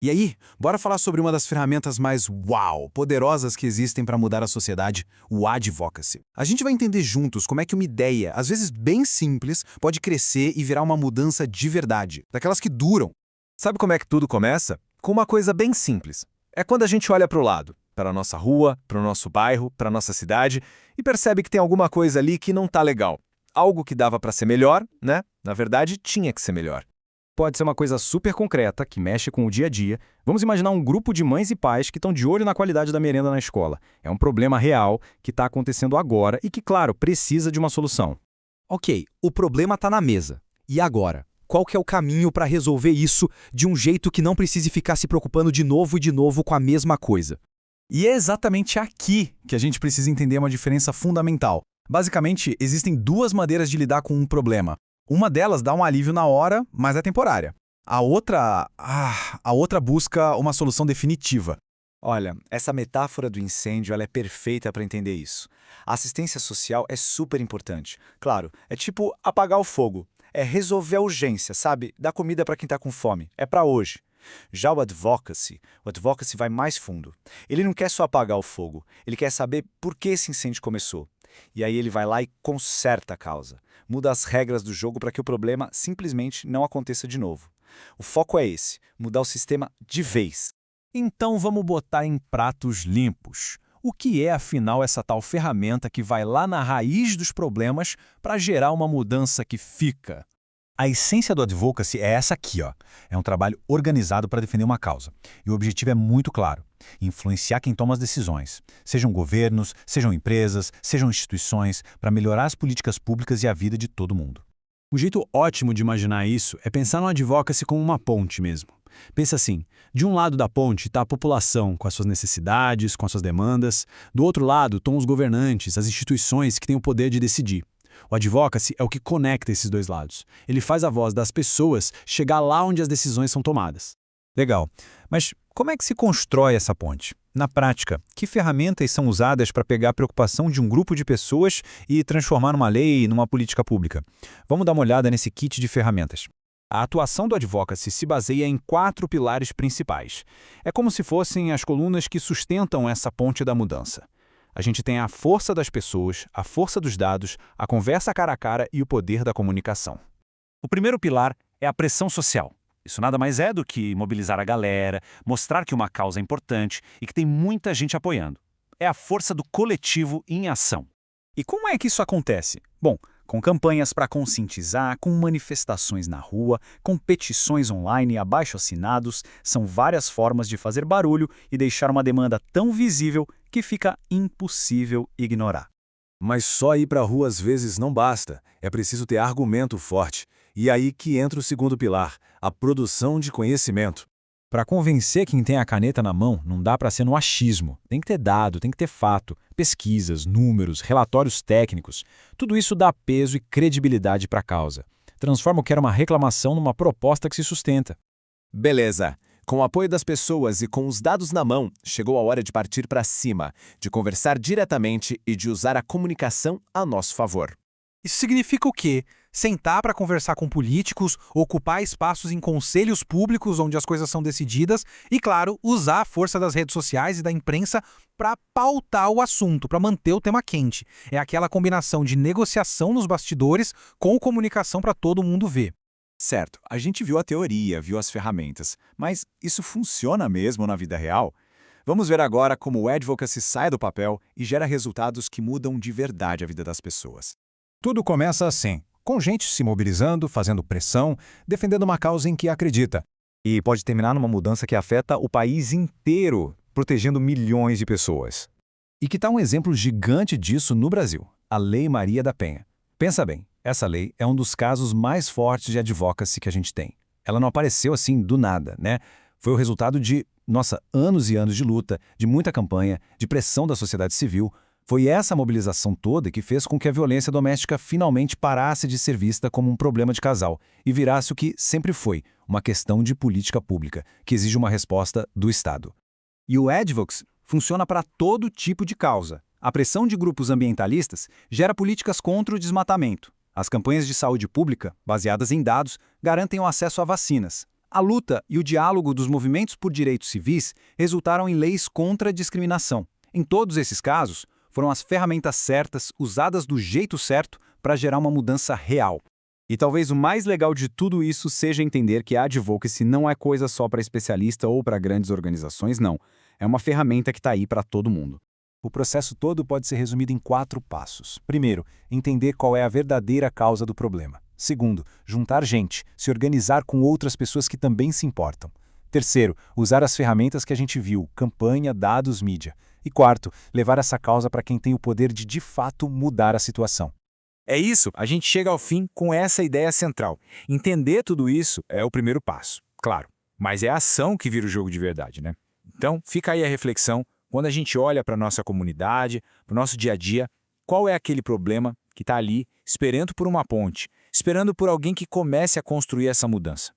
E aí, bora falar sobre uma das ferramentas mais poderosas que existem para mudar a sociedade, o advocacy. A gente vai entender juntos como é que uma ideia, às vezes bem simples, pode crescer e virar uma mudança de verdade, daquelas que duram. Sabe como é que tudo começa? Com uma coisa bem simples. É quando a gente olha para o lado, para a nossa rua, para o nosso bairro, para a nossa cidade, e percebe que tem alguma coisa ali que não tá legal. Algo que dava para ser melhor, né? Na verdade, tinha que ser melhor. Pode ser uma coisa super concreta, que mexe com o dia a dia. Vamos imaginar um grupo de mães e pais que estão de olho na qualidade da merenda na escola. É um problema real que está acontecendo agora e que, claro, precisa de uma solução. Ok, o problema está na mesa. E agora? Qual que é o caminho para resolver isso de um jeito que não precise ficar se preocupando de novo e de novo com a mesma coisa? E é exatamente aqui que a gente precisa entender uma diferença fundamental. Basicamente, existem duas maneiras de lidar com um problema. Uma delas dá um alívio na hora, mas é temporária. A outra busca uma solução definitiva. Olha, essa metáfora do incêndio ela é perfeita para entender isso. A assistência social é super importante. Claro, é tipo apagar o fogo. É resolver a urgência, sabe? Dar comida para quem está com fome. É para hoje. Já o advocacy vai mais fundo. Ele não quer só apagar o fogo, ele quer saber por que esse incêndio começou. E aí ele vai lá e conserta a causa. Muda as regras do jogo para que o problema simplesmente não aconteça de novo. O foco é esse, mudar o sistema de vez. Então vamos botar em pratos limpos. O que é, afinal, essa tal ferramenta que vai lá na raiz dos problemas para gerar uma mudança que fica? A essência do advocacy é essa aqui, ó. É um trabalho organizado para defender uma causa. E o objetivo é muito claro: influenciar quem toma as decisões. Sejam governos, sejam empresas, sejam instituições, para melhorar as políticas públicas e a vida de todo mundo. Um jeito ótimo de imaginar isso é pensar no advocacy como uma ponte mesmo. Pensa assim, de um lado da ponte está a população com as suas necessidades, com as suas demandas. Do outro lado estão os governantes, as instituições que têm o poder de decidir. O advocacy é o que conecta esses dois lados. Ele faz a voz das pessoas chegar lá onde as decisões são tomadas. Legal. Mas como é que se constrói essa ponte? Na prática, que ferramentas são usadas para pegar a preocupação de um grupo de pessoas e transformar numa lei, numa política pública? Vamos dar uma olhada nesse kit de ferramentas. A atuação do advocacy se baseia em 4 pilares principais. É como se fossem as colunas que sustentam essa ponte da mudança. A gente tem a força das pessoas, a força dos dados, a conversa cara a cara e o poder da comunicação. O primeiro pilar é a pressão social. Isso nada mais é do que mobilizar a galera, mostrar que uma causa é importante e que tem muita gente apoiando. É a força do coletivo em ação. E como é que isso acontece? Bom, com campanhas para conscientizar, com manifestações na rua, com petições online e abaixo-assinados, são várias formas de fazer barulho e deixar uma demanda tão visível que fica impossível ignorar. Mas só ir para a rua às vezes não basta, é preciso ter argumento forte. E aí que entra o segundo pilar, a produção de conhecimento. Para convencer quem tem a caneta na mão, não dá para ser no achismo. Tem que ter dado, tem que ter fato, pesquisas, números, relatórios técnicos. Tudo isso dá peso e credibilidade para a causa. Transforma o que era uma reclamação numa proposta que se sustenta. Beleza. Com o apoio das pessoas e com os dados na mão, chegou a hora de partir para cima, de conversar diretamente e de usar a comunicação a nosso favor. Isso significa o quê? Sentar para conversar com políticos, ocupar espaços em conselhos públicos onde as coisas são decididas e, claro, usar a força das redes sociais e da imprensa para pautar o assunto, para manter o tema quente. É aquela combinação de negociação nos bastidores com comunicação para todo mundo ver. Certo, a gente viu a teoria, viu as ferramentas, mas isso funciona mesmo na vida real? Vamos ver agora como o advocacy sai do papel e gera resultados que mudam de verdade a vida das pessoas. Tudo começa assim, com gente se mobilizando, fazendo pressão, defendendo uma causa em que acredita. E pode terminar numa mudança que afeta o país inteiro, protegendo milhões de pessoas. E que tal um exemplo gigante disso no Brasil? A Lei Maria da Penha. Pensa bem, essa lei é um dos casos mais fortes de advocacy que a gente tem. Ela não apareceu assim do nada, né? Foi o resultado de, anos e anos de luta, de muita campanha, de pressão da sociedade civil. Foi essa mobilização toda que fez com que a violência doméstica finalmente parasse de ser vista como um problema de casal e virasse o que sempre foi, uma questão de política pública, que exige uma resposta do Estado. E o advocacy funciona para todo tipo de causa. A pressão de grupos ambientalistas gera políticas contra o desmatamento. As campanhas de saúde pública, baseadas em dados, garantem o acesso a vacinas. A luta e o diálogo dos movimentos por direitos civis resultaram em leis contra a discriminação. Em todos esses casos, foram as ferramentas certas, usadas do jeito certo, para gerar uma mudança real. E talvez o mais legal de tudo isso seja entender que a advocacy não é coisa só para especialista ou para grandes organizações, não. É uma ferramenta que está aí para todo mundo. O processo todo pode ser resumido em 4 passos. Primeiro, entender qual é a verdadeira causa do problema. Segundo, juntar gente, se organizar com outras pessoas que também se importam. Terceiro, usar as ferramentas que a gente viu, campanha, dados, mídia. E quarto, levar essa causa para quem tem o poder de fato, mudar a situação. É isso, a gente chega ao fim com essa ideia central. Entender tudo isso é o primeiro passo, claro, mas é a ação que vira o jogo de verdade, né? Então, fica aí a reflexão, quando a gente olha para a nossa comunidade, para o nosso dia a dia, qual é aquele problema que está ali, esperando por uma ponte, esperando por alguém que comece a construir essa mudança?